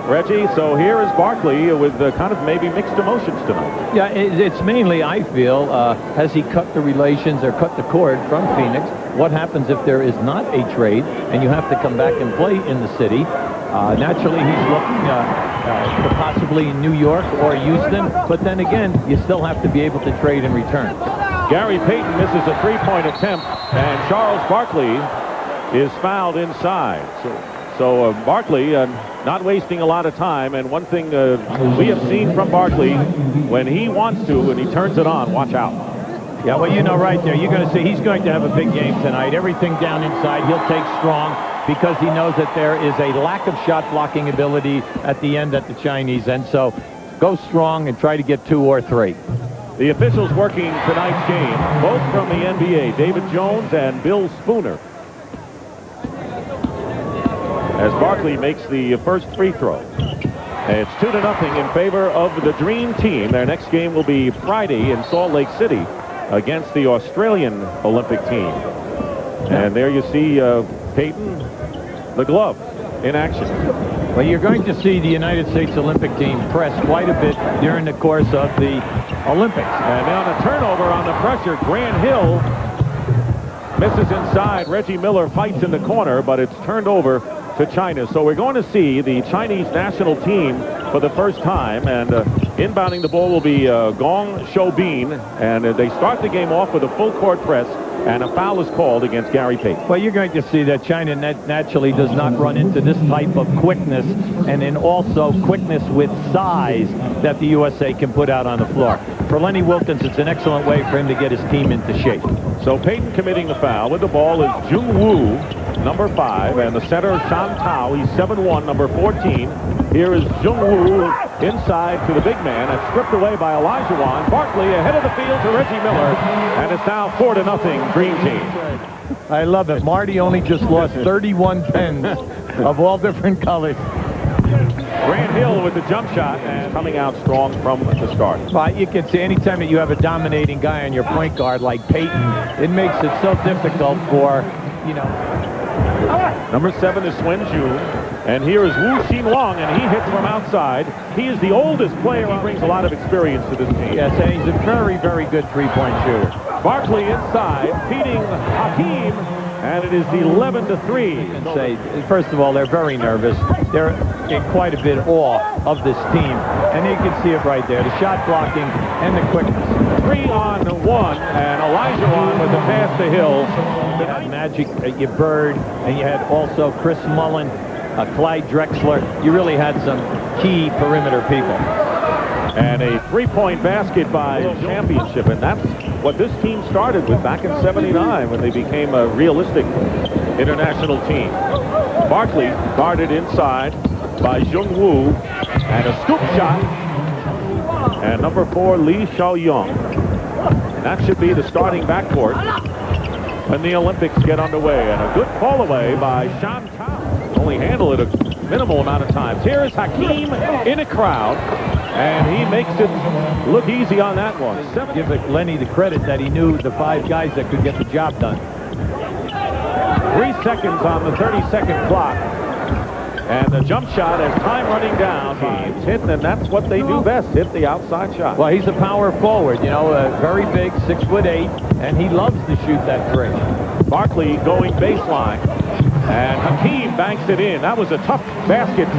Reggie, so here is Barkley with kind of maybe mixed emotions tonight. Yeah, it's mainly, I feel, has he cut the relations or cut the cord from Phoenix? What happens if there is not a trade and you have to come back and play in the city? Naturally, he's looking to possibly New York or Houston, but then again, you still have to be able to trade in return. Gary Payton misses a three-point attempt, and Charles Barkley is fouled inside. So Barkley not wasting a lot of time, and one thing we have seen from Barkley, when he wants to and he turns it on, watch out. Yeah, well, you know right there, you're going to see he's going to have a big game tonight. Everything down inside, he'll take strong because he knows that there is a lack of shot blocking ability at the end at the Chinese end. So go strong and try to get 2 or 3. The officials working tonight's game, both from the NBA, David Jones and Bill Spooner, as Barkley makes the first free throw. It's 2-0 in favor of the Dream Team. Their next game will be Friday in Salt Lake City against the Australian Olympic team. And there you see Payton, the glove, in action. Well, you're going to see the United States Olympic team press quite a bit during the course of the Olympics. And now the turnover on the pressure. Grant Hill misses inside. Reggie Miller fights in the corner, but it's turned over to China. So we're going to see the Chinese national team for the first time, and inbounding the ball will be Gong Shoubin, and they start the game off with a full court press, and a foul is called against Gary Payton. Well, you're going to see that China naturally does not run into this type of quickness, and then also quickness with size that the USA can put out on the floor. For Lenny Wilkins, it's an excellent way for him to get his team into shape. So Payton committing the foul. With the ball is Jung Woo, number 5, and the center Shan Tao. He's 7'1", number 14. Here is Jung Woo inside to the big man, and stripped away by Olajuwon. Barkley ahead of the field to Reggie Miller, and it's now 4-0 Dream Team. I love it. Marty only just lost 31 pens of all different colors. Grant Hill with the jump shot and coming out strong from the start. But you can see anytime that you have a dominating guy on your point guard like Payton, it makes it so difficult for, you know. Number 7 is Swen Jun, and here is Wu Xinwang, and he hits from outside. He is the oldest player. He brings a lot of experience to this team. Yes, and he's a very, very good three-point shooter. Barkley inside, feeding Hakeem, and it is 11-3. And say, first of all, they're very nervous. They're in quite a bit awe of this team, and you can see it right there, the shot blocking and the quickness. 3-on-1, and Olajuwon with the pass to Hill. You had Magic, you Bird, and you had also Chris Mullin, Clyde Drexler. You really had some key perimeter people. And a three-point basket by Championship, and that's what this team started with back in '79 when they became a realistic international team. Barkley guarded inside by Jung Woo, and a scoop shot, and number 4 Lee Xiaoyong. That should be the starting backcourt when the Olympics get underway, and a good fall away by Shan Tao. Only handle it a minimal amount of times. Here is Hakeem in a crowd, and he makes it look easy on that one. Give Lenny the credit that he knew the 5 guys that could get the job done. 3 seconds on the 30-second clock. And the jump shot as time running down. He's hitting, and that's what they do best, hit the outside shot. Well, he's a power forward, you know, very big, 6'8", and he loves to shoot that three. Barkley going baseline, and Hakeem banks it in. That was a tough basket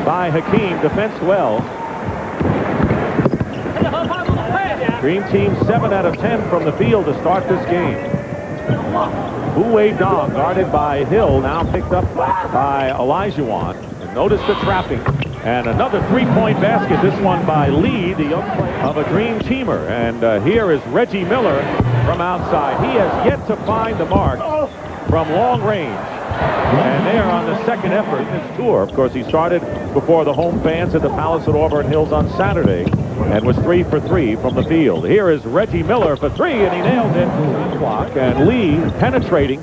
by Hakeem, defensed well. Dream Team 7 out of 10 from the field to start this game. Wu Wei Dong guarded by Hill, now picked up by Olajuwon. And notice the trapping. And another three-point basket, this one by Lee, the young player of a Dream Teamer. And here is Reggie Miller from outside. He has yet to find the mark from long range. And there on the second effort in his tour. Of course, he started before the home fans at the Palace at Auburn Hills on Saturday and was 3 for 3 from the field. Here is Reggie Miller for 3, and he nails it. And Lee penetrating,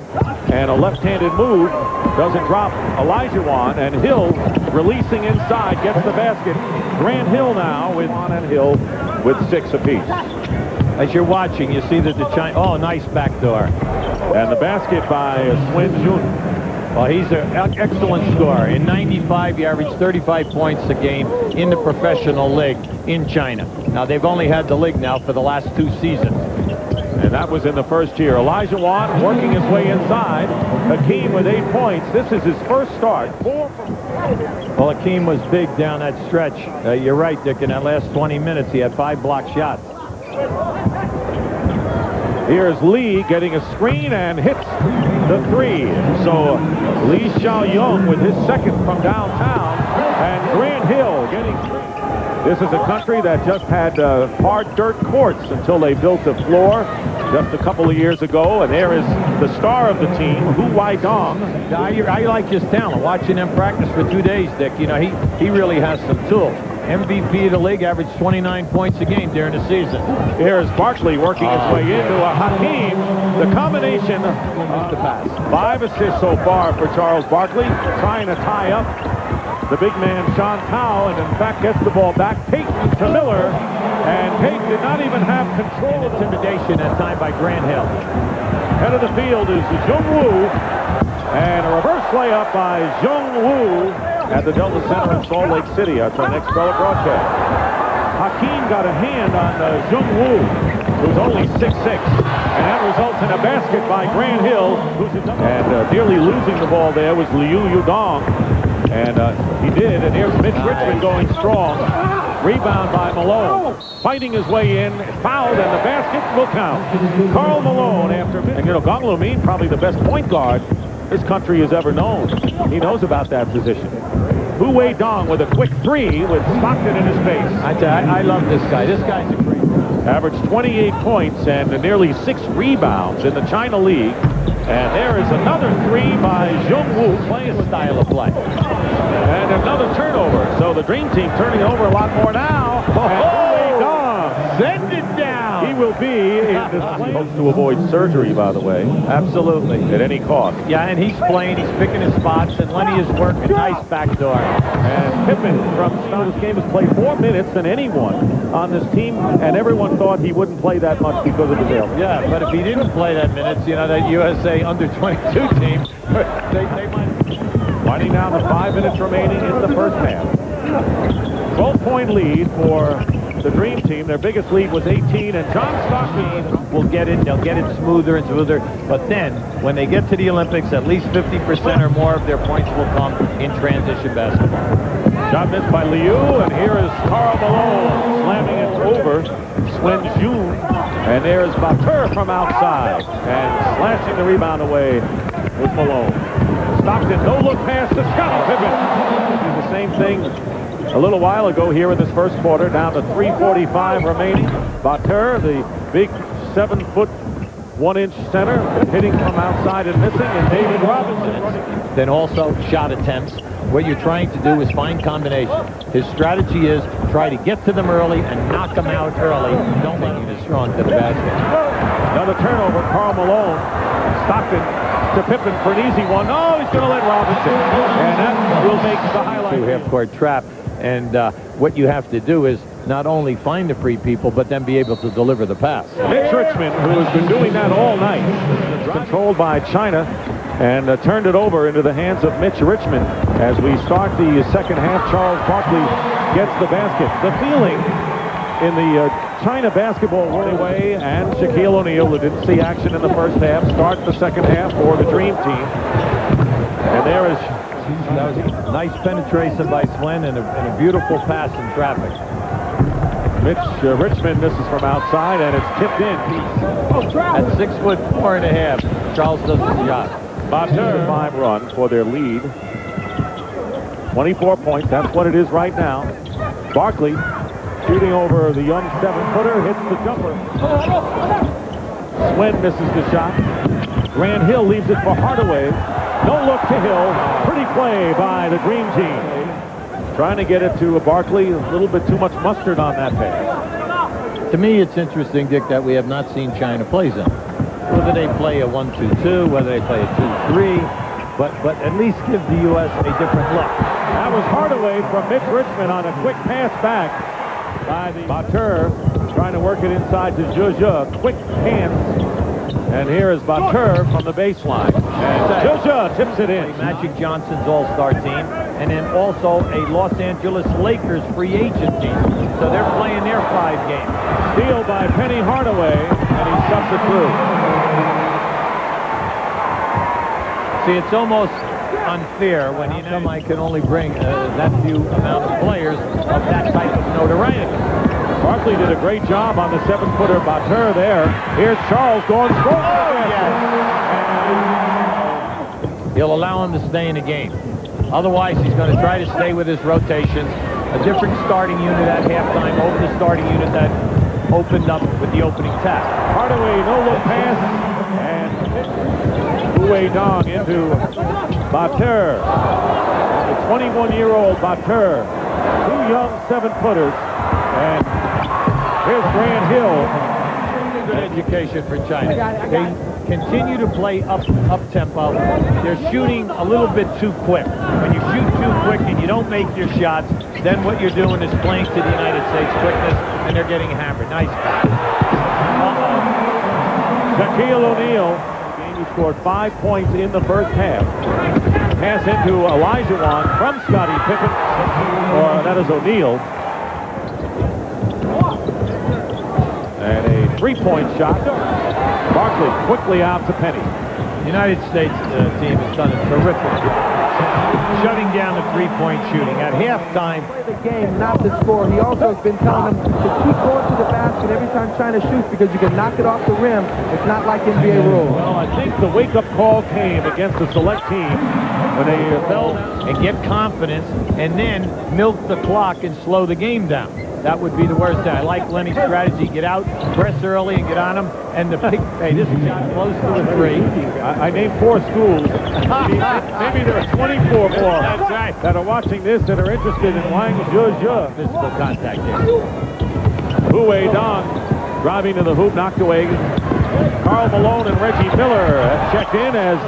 and a left-handed move doesn't drop Olajuwon, and Hill releasing inside, gets the basket. Grant Hill now with on and Hill with 6 apiece. As you're watching, you see that the China, oh, nice backdoor. And the basket by Swen Jun. Well, he's an excellent scorer. In '95, he averaged 35 points a game in the professional league in China. Now, they've only had the league now for the last 2 seasons. And that was in the first year. Olajuwon working his way inside. Hakeem with 8 points. This is his first start. Well, Hakeem was big down that stretch. You're right, Dick. In that last 20 minutes, he had 5 block shots. Here's Lee getting a screen and hits the 3. So Lee Xiaoyong with his second from downtown, and Grant Hill getting 3. This is a country that just had hard dirt courts until they built a floor just a couple of years ago. And there is the star of the team, Hu Weidong. I like his talent. Watching him practice for 2 days, Dick, you know, he really has some tools. MVP of the league, averaged 29 points a game during the season. Here's Barkley working his way into a Hakeem. The combination of the pass. 5 assists so far for Charles Barkley, trying to tie up the big man Sean Tao, and in fact gets the ball back. Payton to Miller, and Payton did not even have control of intimidation at time by Grant Hill. Head of the field is Jung Woo, and a reverse layup by Jung Woo at the Delta Center in Salt Lake City. That's our next color broadcast. Hakeem got a hand on Jung Woo, who's only 6'6", and that results in a basket by Grant Hill, and nearly losing the ball there was Liu Yudong, and he did. And here's Mitch Richmond going strong. Rebound by Malone, fighting his way in, fouled, and the basket will count. Karl Malone after, and you know, Gong Lu Min, probably the best point guard this country has ever known. He knows about that position. Hu Weidong with a quick 3 with Stockton in his face. I love this guy. This guy's a great guy. Averaged 28 points and nearly 6 rebounds in the China League. And there is another 3 by Jung Woo, playing his style of play. And another turnover. So the Dream Team turning it over a lot more now. Send it down. He will be in this play. Hopes to avoid surgery, by the way. Absolutely. At any cost. Yeah, and he's playing. He's picking his spots, and Lenny is working. Nice backdoor. And Pippen from this game has played more minutes than anyone on this team, and everyone thought he wouldn't play that much because of his health. Yeah, but if he didn't play that minutes, you know, that USA under-22 team, they might. Winding down the 5 minutes remaining in the first half. 12-point lead for the Dream Team. Their biggest lead was 18, and John Stockton will get it. They'll get it smoother and smoother. But then, when they get to the Olympics, at least 50% or more of their points will come in transition basketball. Shot missed by Liu, and here is Karl Malone slamming it over Swen Jun. And there's Batur from outside, and slashing the rebound away with Malone. Stockton, no-look pass to Scottie Pippen. Did the same thing a little while ago here in this first quarter, down to 3:45 remaining. Batur, the big 7-foot, 1-inch center, hitting from outside and missing, and David Robinson running. Then also shot attempts. What you're trying to do is find combinations. His strategy is try to get to them early and knock them out early. Don't let him get strong to the basket. Another turnover, Karl Malone. Stockton to Pippen for an easy one. No, he's going to let Robinson. And that will make the highlight. Half-court trap. And what you have to do is not only find the free people, but then be able to deliver the pass. Mitch Richmond, who has been doing that all night, controlled by China, and turned it over into the hands of Mitch Richmond. As we start the second half, Charles Barkley gets the basket. The feeling in the China basketball world away, and Shaquille O'Neal, who didn't see action in the first half, start the second half for the Dream Team. And there is... That was a nice penetration by Swen and a beautiful pass in traffic. Mitch Richmond misses from outside, and it's tipped in. At 6'4½", Charles does the shot. Batur, 5 run for their lead. 24 points, that's what it is right now. Barkley shooting over the young 7-footer, hits the jumper. Swen misses the shot. Grant Hill leaves it for Hardaway. No look to Hill. Pretty play by the Dream Team. Trying to get it to Barkley. A little bit too much mustard on that pass. To me, it's interesting, Dick, that we have not seen China play zone. Whether they play a 1-2-2, whether they play a 2-3, but at least give the U.S. a different look. That was Hardaway from Mitch Richmond on a quick pass back by the Batur, trying to work it inside to Zhuzhe. Quick hands And here is Batur from the baseline. And Joja tips it in. Magic Johnson's all-star team, and then also a Los Angeles Lakers free agent team. So they're playing their 5 games. Steal by Penny Hardaway, and he stuffs it through. See, it's almost unfair when you know I can only bring that few amount of players of that type of notoriety. Barkley did a great job on the 7-footer Batur there. Here's Charles going strong. He'll allow him to stay in the game. Otherwise, he's going to try to stay with his rotations. A different starting unit at halftime over the starting unit that opened up with the opening tap. Hardaway, no-look pass. And Uwe Dong into Batur. The 21-year-old Batur. 2 young 7-footers. And here's Grant Hill. Good education for China. They continue to play up-tempo. They're shooting a little bit too quick. When you shoot too quick and you don't make your shots, then what you're doing is playing to the United States quickness, and they're getting hammered. Nice pass. Shaquille O'Neal. He scored 5 points in the first half. Pass into Olajuwon from Scottie Pippen. Or that is O'Neal. And a 3-point shot. Barkley quickly out to Penny. The United States team has done a terrific job shutting down the 3-point shooting. At halftime, Play the game, not the score. He also has been telling them to keep going to the basket every time China shoots because you can knock it off the rim. It's not like NBA rules. Well, I think the wake-up call came against the select team when they fell and get confidence and then milk the clock and slow the game down. That would be the worst thing. I like Lenny's strategy. Get out, press early, and get on him. And the big, hey, this shot close to a 3. I named 4 schools. Maybe there are 24 more that are watching this that are interested in Wang Zhezhe. Physical contact there. Uwe Dong driving to the hoop, knocked away. Karl Malone and Reggie Miller have checked in as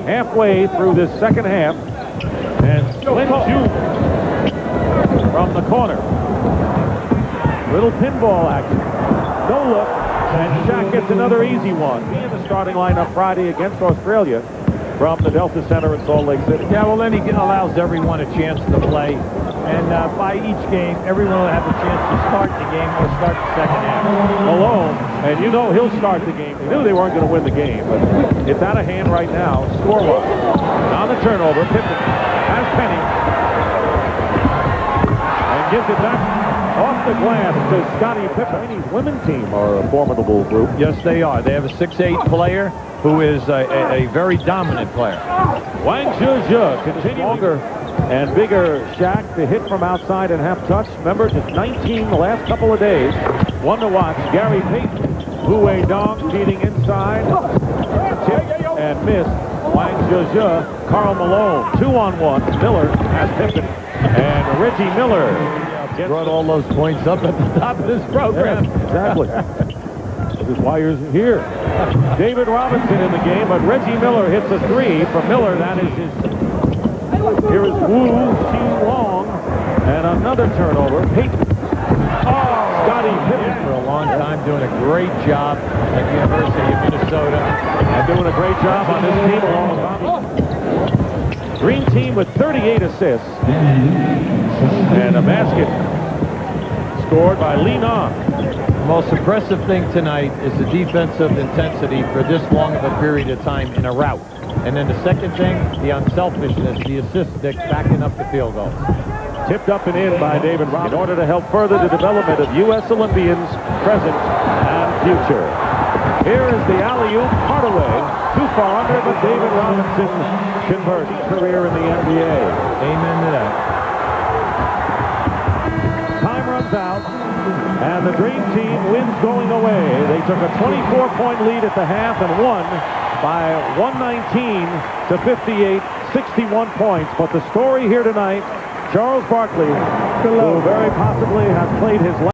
halfway through this second half. And Lin Ju from the corner. Little pinball action. No look. And Shaq gets another easy one. He in the starting lineup Friday against Australia from the Delta Center in Salt Lake City. Yeah, well, then he allows everyone a chance to play. And by each game, everyone will have a chance to start the game or start the second half. Malone, and you know he'll start the game. They knew they weren't going to win the game, but it's out of hand right now, score-wise. On the turnover, Pippen has Penny. And gives it back off the glass to Scottie Pippen. Chinese women's team are a formidable group. Yes, they are. They have a 6'8" player who is a very dominant player. Wang Zhezhe continuing longer and bigger. Shaq to hit from outside and half touch. Remember, just 19 the last couple of days. One to watch. Gary Payton. Uwe Dong feeding inside. Tip and miss. Wang Zhezhe. Karl Malone. 2-on-1. Miller has Pippen. And Reggie Miller brought all those points up at the top of this program. Yeah, exactly. This is why you're here. David Robinson in the game, but Reggie Miller hits a 3 from Miller. That is his. Here is Wu Xi-Long, and another turnover. Peyton. Oh, Scottie Pippen For a long time, doing a great job at the University of Minnesota. and doing a great job on this team along with Bobby. Green team with 38 assists and a basket scored by Lee Nong. The most impressive thing tonight is the defensive intensity for this long of a period of time in a rout. And then the second thing, the unselfishness, the assist stick backing up the field goals. Tipped up and in by David Robinson in order to help further the development of U.S. Olympians present and future. Here is the alley-oop, Hardaway. Too far under, but David Robinson converts career in the NBA. Amen to that. Time runs out, and the Dream Team wins going away. They took a 24-point lead at the half and won by 119 to 58, 61 points. But the story here tonight, Charles Barkley, who very possibly has played his